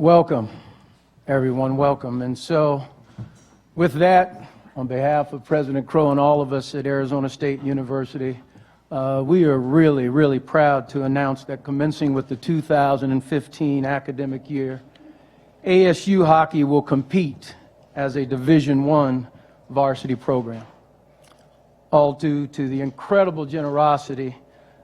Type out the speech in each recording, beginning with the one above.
Welcome, everyone, welcome. And so, with that, on behalf of President Crow and all of us at Arizona State University, we are really, really proud to announce that commencing with the 2015 academic year, ASU hockey will compete as a Division I varsity program, all due to the incredible generosity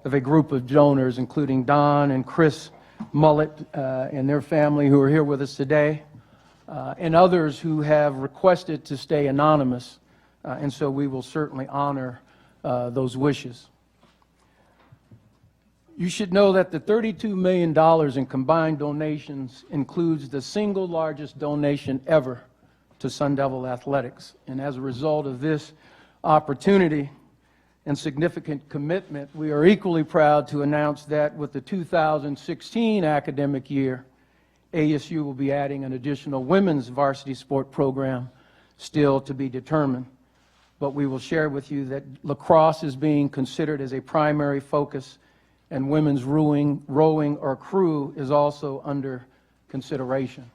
of a group of donors, including Don and Chris Mullet and their family who are here with us today, and others who have requested to stay anonymous, and so we will certainly honor those wishes. You should know that the $32 million in combined donations includes the single largest donation ever to Sun Devil Athletics, and as a result of this opportunity and significant commitment, we are equally proud to announce that with the 2016 academic year, ASU will be adding an additional women's varsity sport program, still to be determined. But we will share with you that lacrosse is being considered as a primary focus, and women's rowing or crew is also under consideration.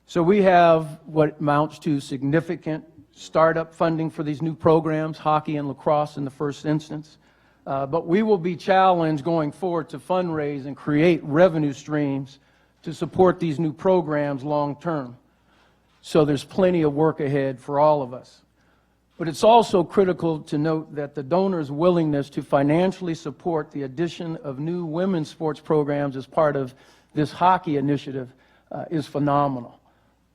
So we have what amounts to significant startup funding for these new programs, hockey and lacrosse in the first instance. But we will be challenged going forward to fundraise and create revenue streams to support these new programs long term. So there's plenty of work ahead for all of us. But it's also critical to note that the donors' willingness to financially support the addition of new women's sports programs as part of this hockey initiative is phenomenal.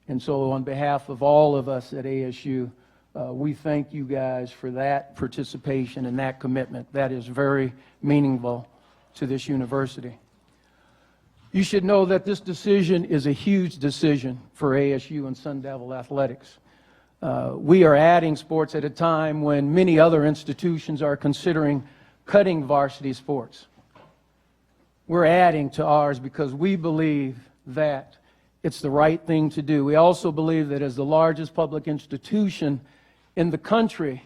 And so on behalf of all of us at ASU, we thank you guys for that participation and that commitment. That is very meaningful to this university. You should know that this decision is a huge decision for ASU and Sun Devil Athletics. We are adding sports at a time when many other institutions are considering cutting varsity sports. We're adding to ours because we believe that it's the right thing to do. We also believe that as the largest public institution in the country,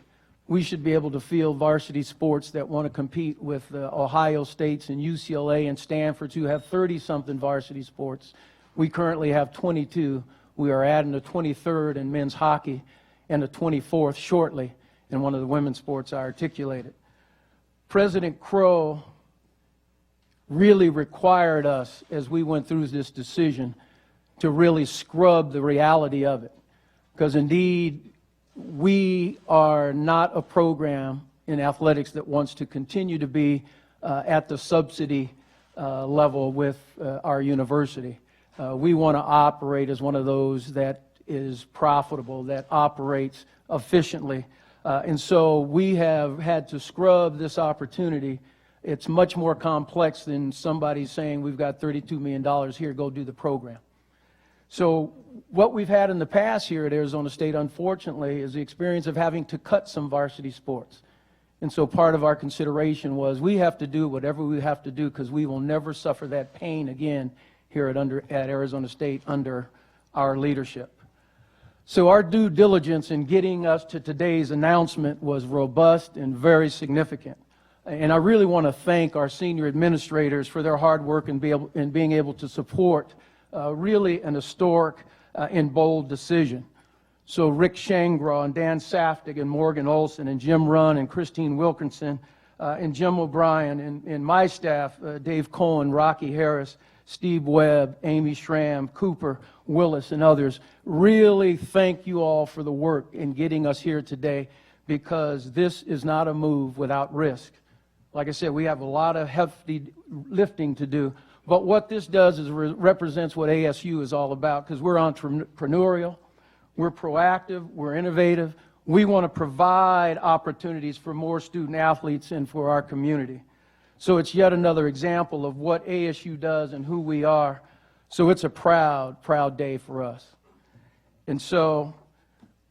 we should be able to field varsity sports that want to compete with the Ohio States and UCLA and Stanford, who have 30-something varsity sports. We currently have 22. We are adding a 23rd in men's hockey and a 24th shortly in one of the women's sports I articulated. President Crow really required us, as we went through this decision, to really scrub the reality of it. Because indeed, we are not a program in athletics that wants to continue to be at the subsidy level with our university. We want to operate as one of those that is profitable, that operates efficiently. And so we have had to scrub this opportunity. It's much more complex than somebody saying, we've got $32 million here, go do the program. So what we've had in the past here at Arizona State, unfortunately, is the experience of having to cut some varsity sports. And so part of our consideration was we have to do whatever we have to do because we will never suffer that pain again here at Arizona State under our leadership. So our due diligence in getting us to today's announcement was robust and very significant. And I really want to thank our senior administrators for their hard work in being able to support really an historic and bold decision. So Rick Shangraw and Dan Saftig and Morgan Olson and Jim Runn and Christine Wilkinson and Jim O'Brien and my staff, Dave Cohen, Rocky Harris, Steve Webb, Amy Schramm, Cooper, Willis, and others, really thank you all for the work in getting us here today, because this is not a move without risk. Like I said, we have a lot of hefty lifting to do. But what this does is represents what ASU is all about, because we're entrepreneurial, we're proactive, we're innovative. We want to provide opportunities for more student athletes and for our community. So it's yet another example of what ASU does and who we are. So it's a proud, proud day for us. And so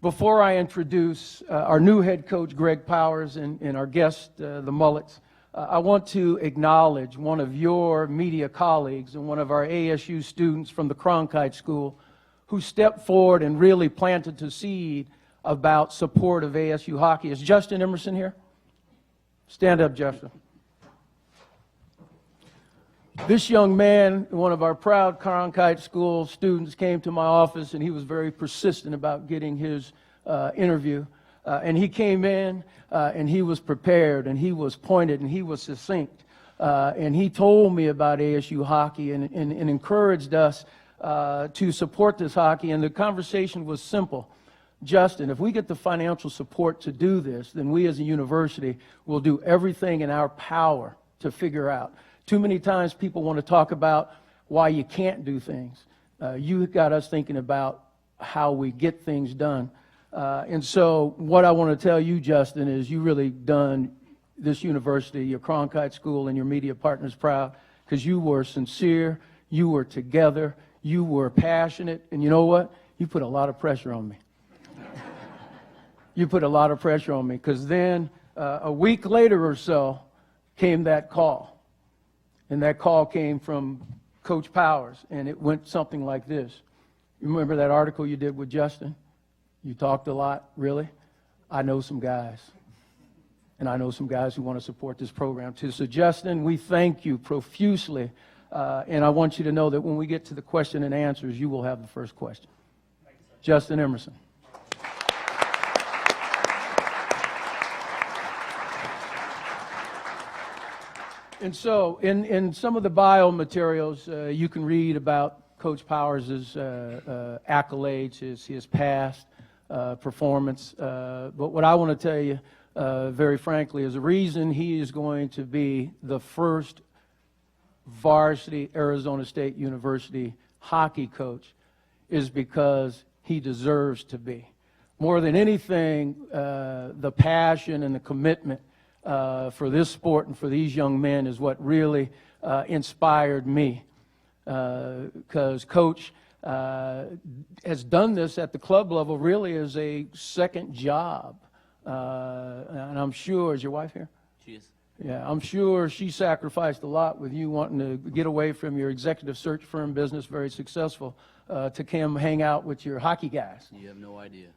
before I introduce our new head coach, Greg Powers, and our guest, the Mullets, I want to acknowledge one of your media colleagues and one of our ASU students from the Cronkite School who stepped forward and really planted the seed about support of ASU hockey. Is Justin Emerson here? Stand up, Justin. This young man, one of our proud Cronkite School students, came to my office, and he was very persistent about getting his interview. And he came in, and he was prepared, and he was pointed, and he was succinct. And he told me about ASU hockey and encouraged us to support this hockey. And the conversation was simple. Justin, if we get the financial support to do this, then we as a university will do everything in our power to figure out. Too many times people want to talk about why you can't do things. You got us thinking about how we get things done. And so what I want to tell you, Justin, is you really done this university, your Cronkite School, and your media partners proud, because you were sincere, you were together, you were passionate, and you know what? You put a lot of pressure on me. You put a lot of pressure on me, because then a week later or so came that call. And that call came from Coach Powers, and it went something like this. You remember that article you did with Justin? You talked a lot, really? I know some guys. And I know some guys who want to support this program too. So Justin, we thank you profusely. And I want you to know that when we get to the question and answers, you will have the first question. Justin Emerson. And so in some of the bio materials, you can read about Coach Powers' accolades, his past performance. But what I want to tell you, very frankly, is the reason he is going to be the first varsity Arizona State University hockey coach is because he deserves to be. More than anything, the passion and the commitment for this sport and for these young men is what really inspired me. Because Coach has done this at the club level really as a second job. And I'm sure, is your wife here? She is. Yeah, I'm sure she sacrificed a lot with you wanting to get away from your executive search firm business, very successful, to come hang out with your hockey guys. You have no idea.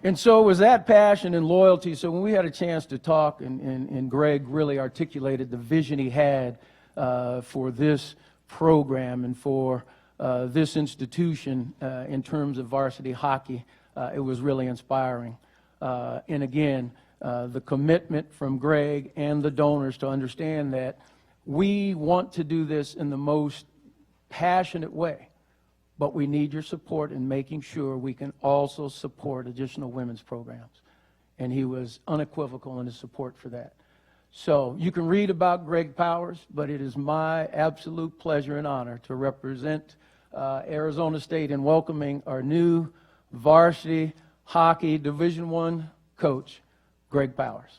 And so it was that passion and loyalty. So when we had a chance to talk, and Greg really articulated the vision he had for this program and for this institution in terms of varsity hockey, it was really inspiring. And again, the commitment from Greg and the donors to understand that we want to do this in the most passionate way, but we need your support in making sure we can also support additional women's programs. And he was unequivocal in his support for that. So you can read about Greg Powers, but it is my absolute pleasure and honor to represent Arizona State in welcoming our new varsity hockey Division I coach, Greg Powers.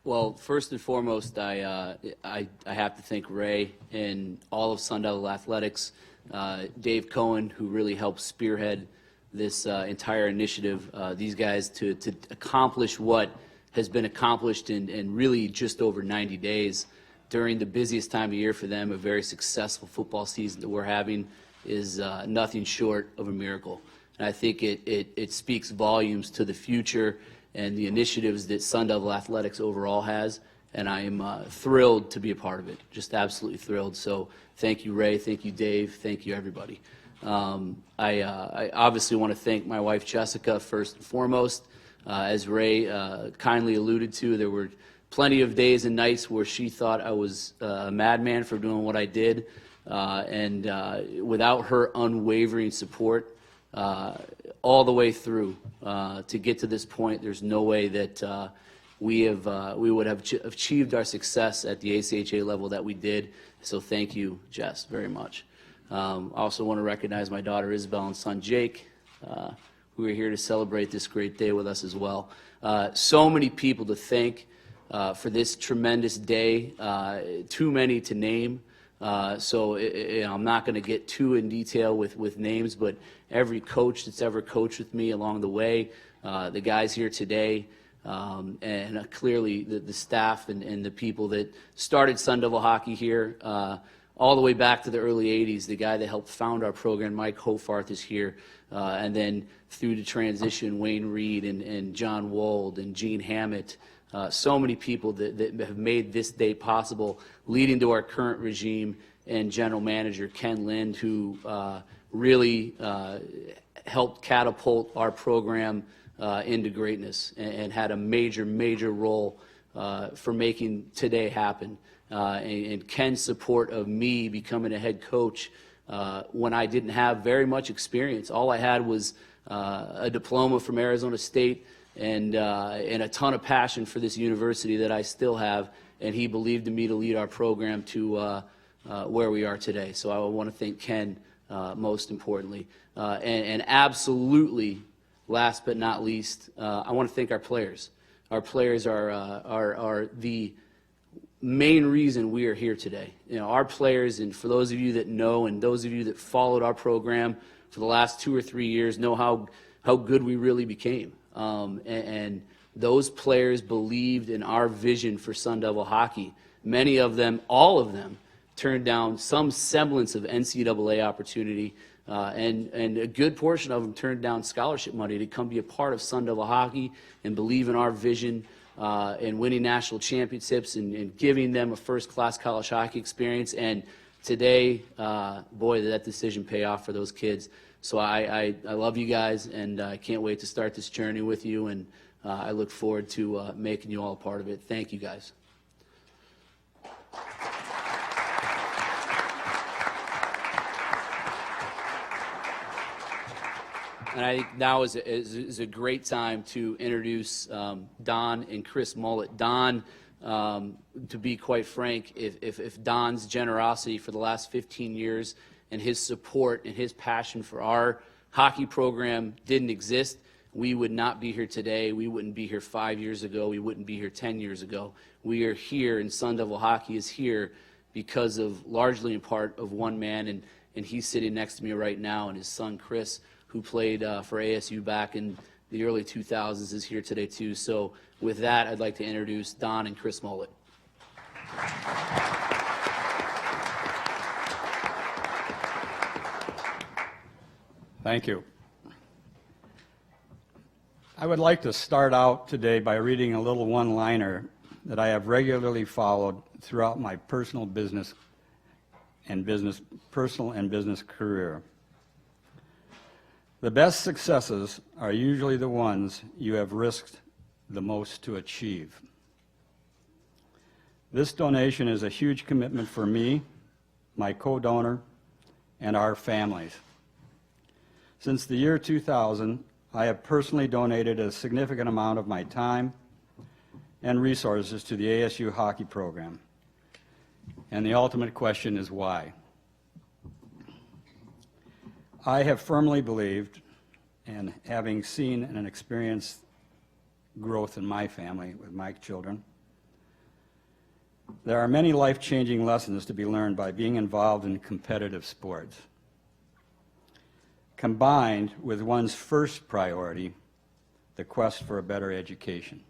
Well, first and foremost, I have to thank Ray and all of Sun Devil Athletics, Dave Cohen, who really helped spearhead this entire initiative. These guys to accomplish what has been accomplished in really just over 90 days during the busiest time of year for them, a very successful football season that we're having, is nothing short of a miracle. And I think it speaks volumes to the future and the initiatives that Sun Devil Athletics overall has, and I am thrilled to be a part of it, just absolutely thrilled. So thank you, Ray, thank you, Dave, thank you, everybody. I obviously want to thank my wife, Jessica, first and foremost. As Ray kindly alluded to, there were plenty of days and nights where she thought I was a madman for doing what I did, and without her unwavering support, all the way through to get to this point, there's no way that we would have achieved our success at the ACHA level that we did. So thank you, Jess, very much. I also want to recognize my daughter Isabel and son Jake, who are here to celebrate this great day with us as well. So many people to thank for this tremendous day, too many to name. So I'm not going to get too in detail with names, but every coach that's ever coached with me along the way, the guys here today, and clearly the staff and the people that started Sun Devil Hockey here all the way back to the early 80s. The guy that helped found our program, Mike Hofarth, is here. And then through the transition, Wayne Reed and John Wold and Gene Hammett, so many people that have made this day possible, leading to our current regime and general manager, Ken Lind, who really helped catapult our program into greatness and had a major, major role for making today happen. And Ken's support of me becoming a head coach when I didn't have very much experience. All I had was a diploma from Arizona State and a ton of passion for this university that I still have, and he believed in me to lead our program to where we are today. So I want to thank Ken most importantly. And absolutely, last but not least, I want to thank our players. Our players are the main reason we are here today. You know, our players, and for those of you that know and those of you that followed our program for the last 2 or 3 years know how good we really became. And those players believed in our vision for Sun Devil hockey. Many of them, all of them, turned down some semblance of NCAA opportunity, and a good portion of them turned down scholarship money to come be a part of Sun Devil hockey and believe in our vision and winning national championships and giving them a first-class college hockey experience. And today, boy, did that decision pay off for those kids. So I love you guys, and I can't wait to start this journey with you, and I look forward to making you all a part of it. Thank you, guys. And I think now is a great time to introduce Don and Chris Mullet. Don, to be quite frank, if Don's generosity for the last 15 years and his support and his passion for our hockey program didn't exist, we would not be here today. We wouldn't be here 5 years ago. We wouldn't be here 10 years ago. We are here, and Sun Devil hockey is here because of, largely in part, of one man, and he's sitting next to me right now, and his son, Chris, who played for ASU back in the early 2000s, is here today too. So with that, I'd like to introduce Don and Chris Mullet. Thank you. I would like to start out today by reading a little one-liner that I have regularly followed throughout my personal and business career. The best successes are usually the ones you have risked the most to achieve. This donation is a huge commitment for me, my co-donor, and our families. Since the year 2000, I have personally donated a significant amount of my time and resources to the ASU hockey program. And the ultimate question is why? I have firmly believed, and having seen and experienced growth in my family with my children, there are many life-changing lessons to be learned by being involved in competitive sports, combined with one's first priority, the quest for a better education.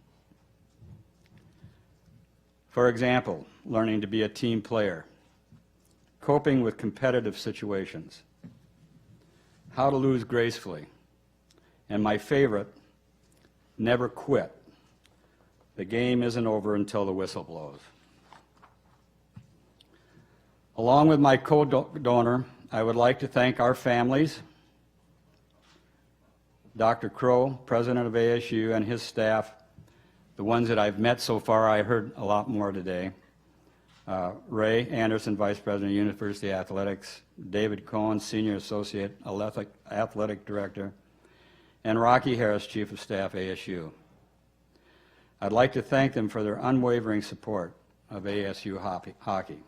For example, learning to be a team player, coping with competitive situations, how to lose gracefully, and my favorite, never quit. The game isn't over until the whistle blows. Along with my co-donor, I would like to thank our families, Dr. Crow, president of ASU, and his staff, the ones that I've met so far. I heard a lot more today. Ray Anderson, Vice President of University Athletics, David Cohen, Senior Associate Athletic Director, and Rocky Harris, Chief of Staff, ASU. I'd like to thank them for their unwavering support of ASU hockey.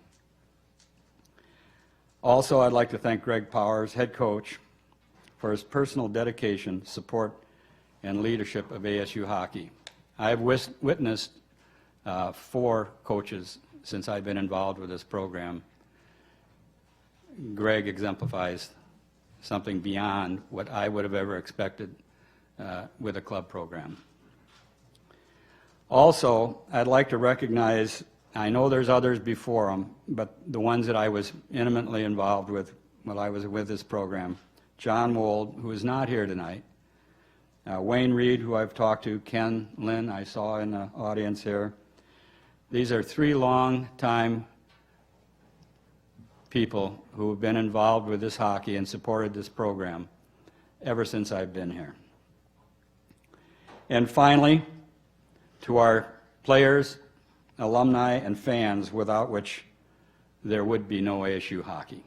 Also, I'd like to thank Greg Powers, head coach, for his personal dedication, support, and leadership of ASU hockey. I have witnessed 4 coaches since I've been involved with this program. Greg exemplifies something beyond what I would have ever expected with a club program. Also, I'd like to recognize I know there's others before them, but the ones that I was intimately involved with while I was with this program, John Wold, who is not here tonight, Wayne Reed, who I've talked to, Ken Lynn, I saw in the audience here. These are 3 long-time people who have been involved with this hockey and supported this program ever since I've been here. And finally, to our players, alumni, and fans, without which there would be no ASU hockey.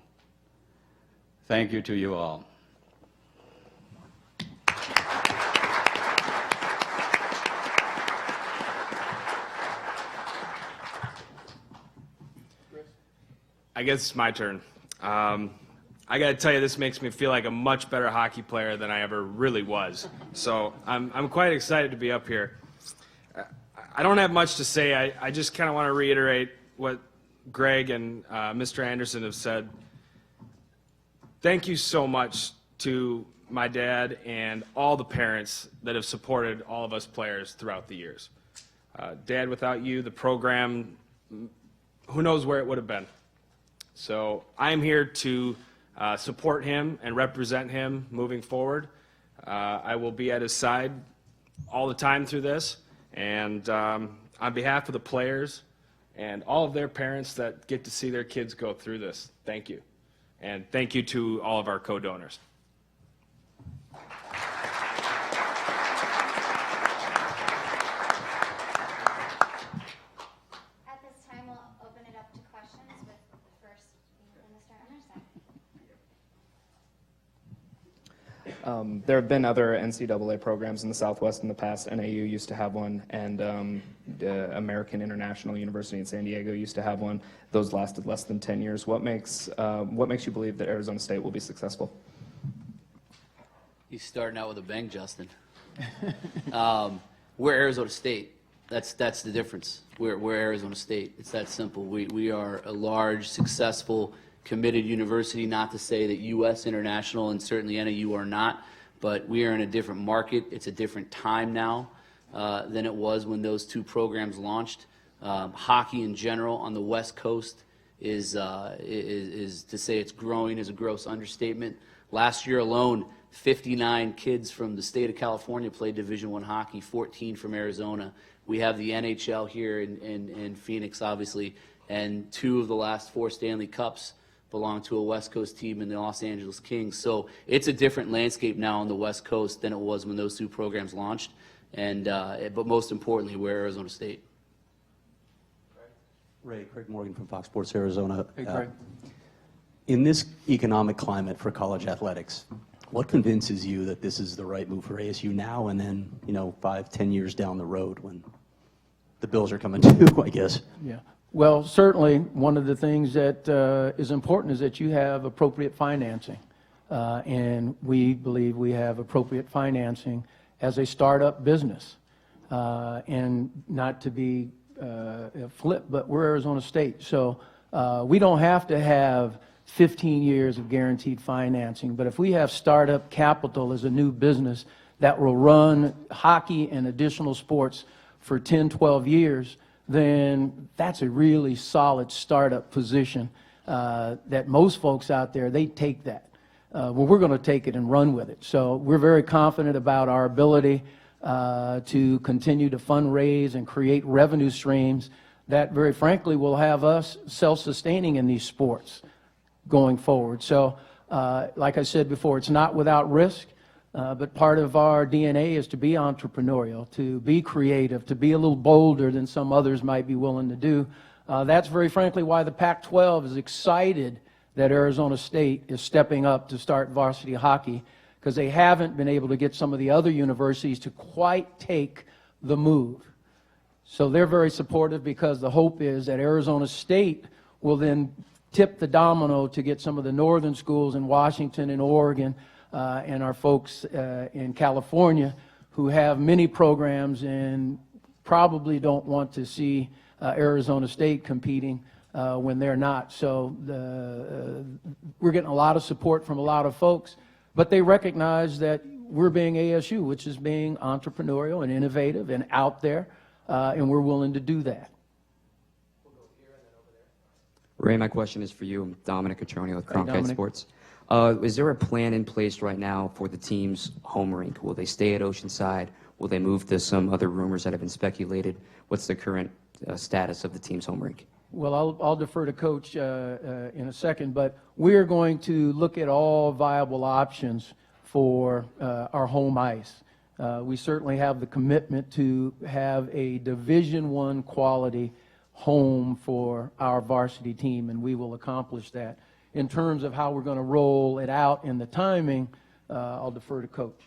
Thank you to you all. I guess it's my turn. I got to tell you, this makes me feel like a much better hockey player than I ever really was. So I'm quite excited to be up here. I don't have much to say. I just kind of want to reiterate what Greg and Mr. Anderson have said. Thank you so much to my dad and all the parents that have supported all of us players throughout the years. Dad, without you, the program, who knows where it would have been. So I'm here to support him and represent him moving forward. I will be at his side all the time through this. And on behalf of the players and all of their parents that get to see their kids go through this, thank you. And thank you to all of our co-donors. At this time, we'll open it up to questions with the first being from Mr. Emerson. There have been other NCAA programs in the Southwest in the past. NAU used to have one, and the American International University in San Diego used to have one. Those lasted less than 10 years. What makes you believe that Arizona State will be successful? He's starting out with a bang, Justin. We're Arizona State. That's the difference. We're Arizona State. It's that simple. We are a large, successful, committed university. Not to say that U.S. International and certainly NAU are not, but we are in a different market. It's a different time now than it was when those 2 programs launched. Hockey in general on the West Coast is to say it's growing is a gross understatement. Last year alone, 59 kids from the state of California played Division I hockey, 14 from Arizona. We have the NHL here in Phoenix, obviously, and 2 of the last 4 Stanley Cups belong to a West Coast team in the Los Angeles Kings. So it's a different landscape now on the West Coast than it was when those 2 programs launched. And but most importantly, we're Arizona State. Ray, Craig Morgan from Fox Sports Arizona. Hey, Craig. In this economic climate for college athletics, what convinces you that this is the right move for ASU now and then, 5, 10 years down the road when the bills are coming due, I guess? Yeah. Well, certainly, one of the things that is important is that you have appropriate financing. And we believe we have appropriate financing as a startup business. And not to be flip, but we're Arizona State. So we don't have to have 15 years of guaranteed financing. But if we have startup capital as a new business that will run hockey and additional sports for 10, 12 years, then that's a really solid startup position that most folks out there, they take that. Well, we're going to take it and run with it. So we're very confident about our ability to continue to fundraise and create revenue streams that, very frankly, will have us self-sustaining in these sports going forward. So, like I said before, it's not without risk, but part of our DNA is to be entrepreneurial, to be creative, to be a little bolder than some others might be willing to do. That's very frankly why the Pac-12 is excited that Arizona State is stepping up to start varsity hockey, because they haven't been able to get some of the other universities to quite take the move. So they're very supportive, because the hope is that Arizona State will then tip the domino to get some of the northern schools in Washington and Oregon and our folks in California who have many programs and probably don't want to see Arizona State competing when they're not. So we're getting a lot of support from a lot of folks, but they recognize that we're being ASU, which is being entrepreneurial and innovative and out there, and we're willing to do that. We'll go Ray, my question is for you. I'm Dominic Catroni with Cronkite Dominic. Sports. Is there a plan in place right now for the team's home rink? Will they stay at Oceanside? Will they move to some other rumors that have been speculated? What's the current status of the team's home rink? Well, I'll defer to Coach in a second, but we are going to look at all viable options for our home ice. We certainly have the commitment to have a Division I quality home for our varsity team, and we will accomplish that. In terms of how we're going to roll it out and the timing, I'll defer to Coach.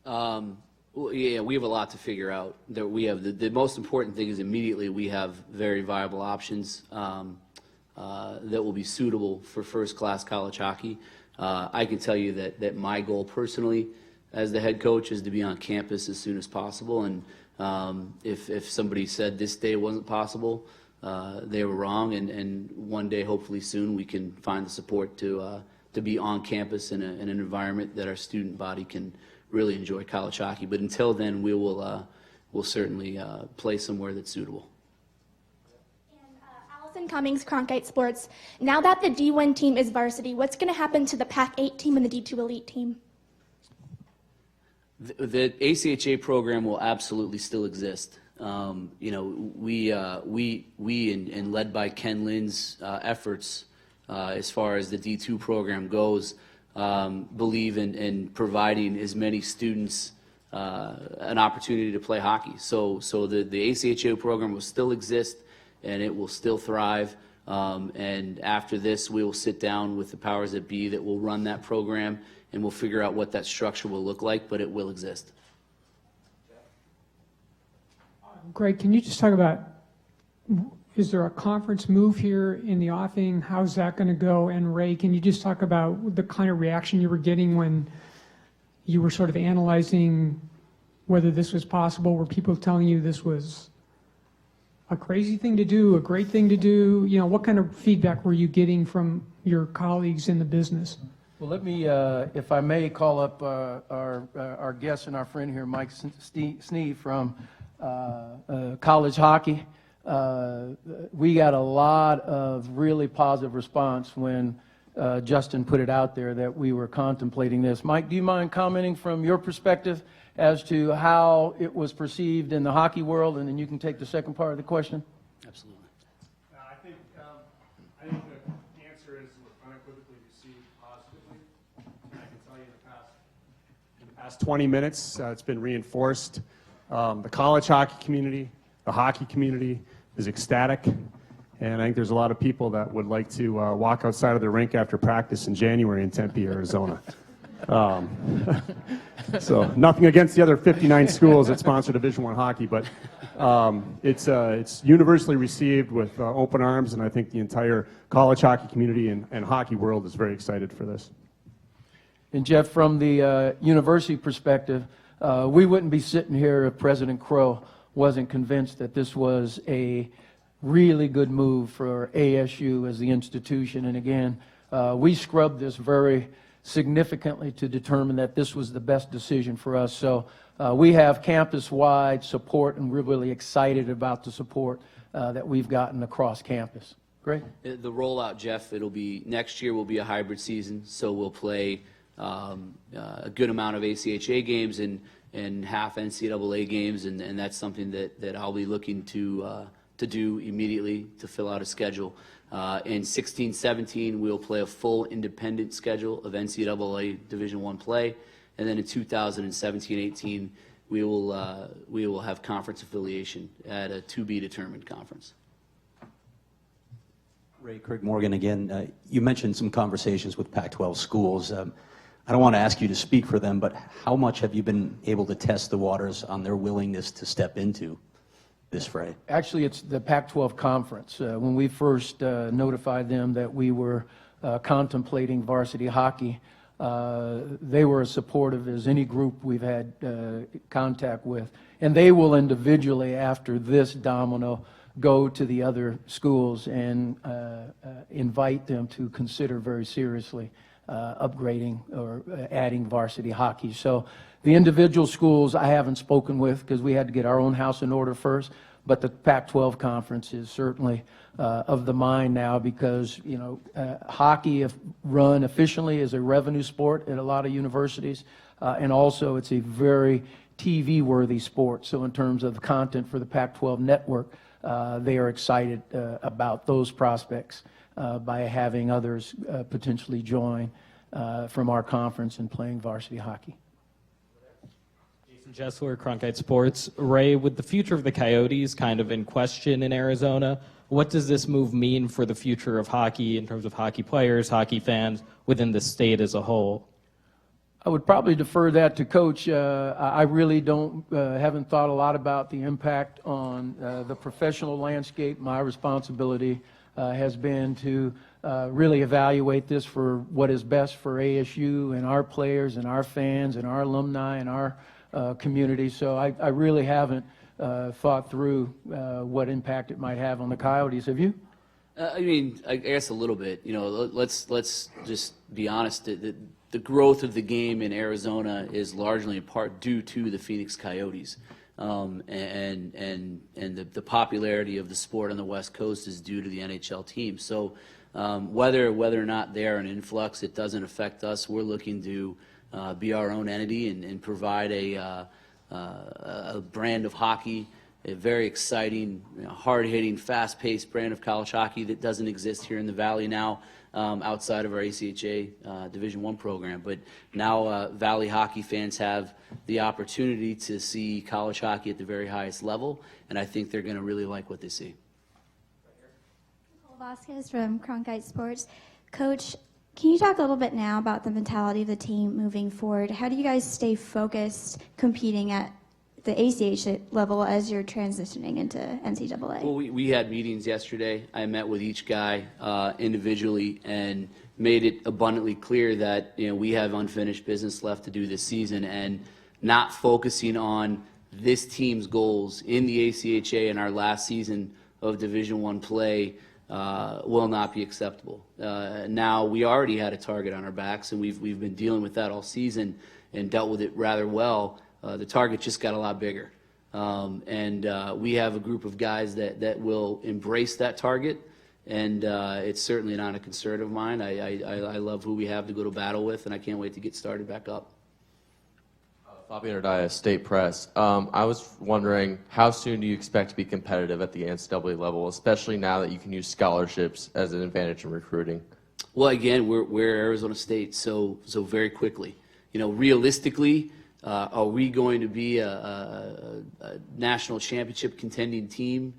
Well, yeah, we have a lot to figure out. That we have the most important thing is immediately we have very viable options that will be suitable for first-class college hockey. I can tell you that my goal personally as the head coach is to be on campus as soon as possible. And if somebody said this day wasn't possible, they were wrong. And one day, hopefully soon, we can find the support to be on campus in an environment that our student body can really enjoy college hockey. But until then, we'll certainly play somewhere that's suitable. Allison Cummings, Cronkite Sports. Now that the D1 team is varsity, what's going to happen to the Pac-8 team and the D2 Elite team? The ACHA program will absolutely still exist. You know, we and led by Ken Lynn's efforts as far as the D2 program goes, believe in providing as many students an opportunity to play hockey. So the ACHA program will still exist and it will still thrive. And after this, we will sit down with the powers that be that will run that program, and we'll figure out what that structure will look like, but it will exist. Greg, can you just talk about, is there a conference move here in the offing? How's that going to go? And Ray, can you just talk about the kind of reaction you were getting when you were sort of analyzing whether this was possible? Were people telling you this was a crazy thing to do, a great thing to do? You know, what kind of feedback were you getting from your colleagues in the business? Well, let me, if I may, call up our guest and our friend here, Mike Sneed from college hockey. We got a lot of really positive response when Justin put it out there that we were contemplating this. Mike, do you mind commenting from your perspective as to how it was perceived in the hockey world, and then you can take the second part of the question? Absolutely. I think the answer is unequivocally received positively. I can tell you in the past 20 minutes, it's been reinforced. The college hockey community, the hockey community is ecstatic, and I think there's a lot of people that would like to walk outside of the rink after practice in January in Tempe, Arizona. So nothing against the other 59 schools that sponsor Division I hockey, but it's universally received with open arms, and I think the entire college hockey community and hockey world is very excited for this. And Jeff, from the university perspective, we wouldn't be sitting here if President Crow wasn't convinced that this was a really good move for ASU as the institution. And again, we scrubbed this very significantly to determine that this was the best decision for us. So we have campus-wide support, and we're really excited about the support that we've gotten across campus. Great. The rollout, Jeff, it'll be next year will be a hybrid season, so we'll play a good amount of ACHA games and half NCAA games, and that's something that I'll be looking to do immediately to fill out a schedule. In 16-17, we'll play a full independent schedule of NCAA Division I play, and then in 2017-18, we will have conference affiliation at a to-be-determined conference. Ray, Craig Morgan again. You mentioned some conversations with Pac-12 schools. I don't want to ask you to speak for them, but how much have you been able to test the waters on their willingness to step into this fray? Actually, it's the Pac-12 conference. When we first notified them that we were contemplating varsity hockey, they were as supportive as any group we've had contact with. And they will individually, after this domino, go to the other schools and invite them to consider very seriously upgrading or adding varsity hockey. So the individual schools I haven't spoken with because we had to get our own house in order first, But the Pac-12 conference is certainly of the mind now because, you know, hockey, if run efficiently, is a revenue sport at a lot of universities, and also it's a very TV-worthy sport. So in terms of the content for the Pac-12 network, they are excited about those prospects by having others potentially join from our conference and playing varsity hockey. Jessler, Cronkite Sports. Ray, with the future of the Coyotes kind of in question in Arizona, what does this move mean for the future of hockey in terms of hockey players, hockey fans within the state as a whole? I would probably defer that to Coach. I really haven't thought a lot about the impact on the professional landscape. My responsibility has been to really evaluate this for what is best for ASU and our players and our fans and our alumni and our community. So I really haven't thought through what impact it might have on the Coyotes. Have you? I mean, I guess a little bit. You know, let's just be honest. The growth of the game in Arizona is largely in part due to the Phoenix Coyotes, and the popularity of the sport on the West Coast is due to the NHL team. So whether or not they are an influx, it doesn't affect us. We're looking to be our own entity and provide a brand of hockey, a very exciting, hard-hitting, fast-paced brand of college hockey that doesn't exist here in the Valley now, outside of our ACHA Division I program. But now Valley hockey fans have the opportunity to see college hockey at the very highest level, and I think they're going to really like what they see. Nicole Vasquez from Cronkite Sports. Coach, can you talk a little bit now about the mentality of the team moving forward? How do you guys stay focused competing at the ACHA level as you're transitioning into NCAA? Well, we had meetings yesterday. I met with each guy individually and made it abundantly clear that, you know, we have unfinished business left to do this season, and not focusing on this team's goals in the ACHA in our last season of Division I play will not be acceptable. Now, we already had a target on our backs, and we've been dealing with that all season and dealt with it rather well. The target just got a lot bigger. And we have a group of guys that will embrace that target, and it's certainly not a concern of mine. I love who we have to go to battle with, and I can't wait to get started back up. Fabian Ardaya, State Press. I was wondering, how soon do you expect to be competitive at the NCAA level, especially now that you can use scholarships as an advantage in recruiting? Well, again, we're Arizona State, so very quickly. You know, realistically, are we going to be a national championship contending team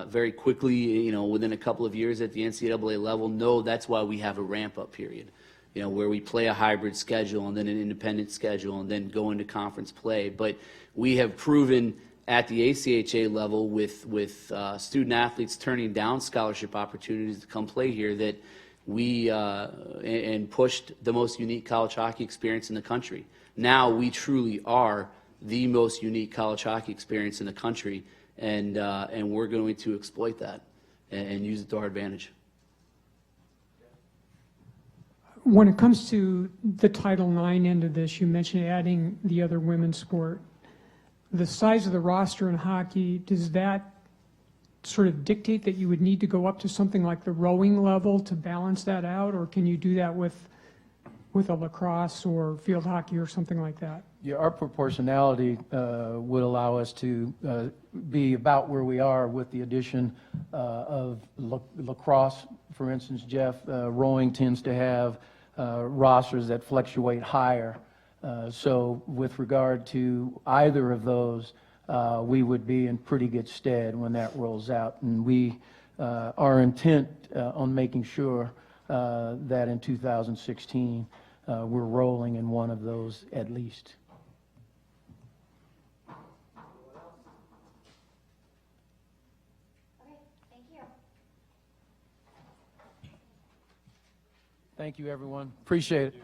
very quickly, you know, within a couple of years at the NCAA level? No, that's why we have a ramp-up period, you know, where we play a hybrid schedule and then an independent schedule and then go into conference play. But we have proven at the ACHA level with student athletes turning down scholarship opportunities to come play here that we and pushed the most unique college hockey experience in the country. Now we truly are the most unique college hockey experience in the country, and we're going to exploit that and use it to our advantage. When it comes to the Title IX end of this, you mentioned adding the other women's sport. The size of the roster in hockey, does that sort of dictate that you would need to go up to something like the rowing level to balance that out, or can you do that with a lacrosse or field hockey or something like that? Yeah, our proportionality would allow us to be about where we are with the addition of lacrosse. For instance, Jeff, rowing tends to have rosters that fluctuate higher. So with regard to either of those, we would be in pretty good stead when that rolls out. And we are intent on making sure that in 2016 we're rolling in one of those at least. Okay, thank you. Thank you, everyone. Appreciate it.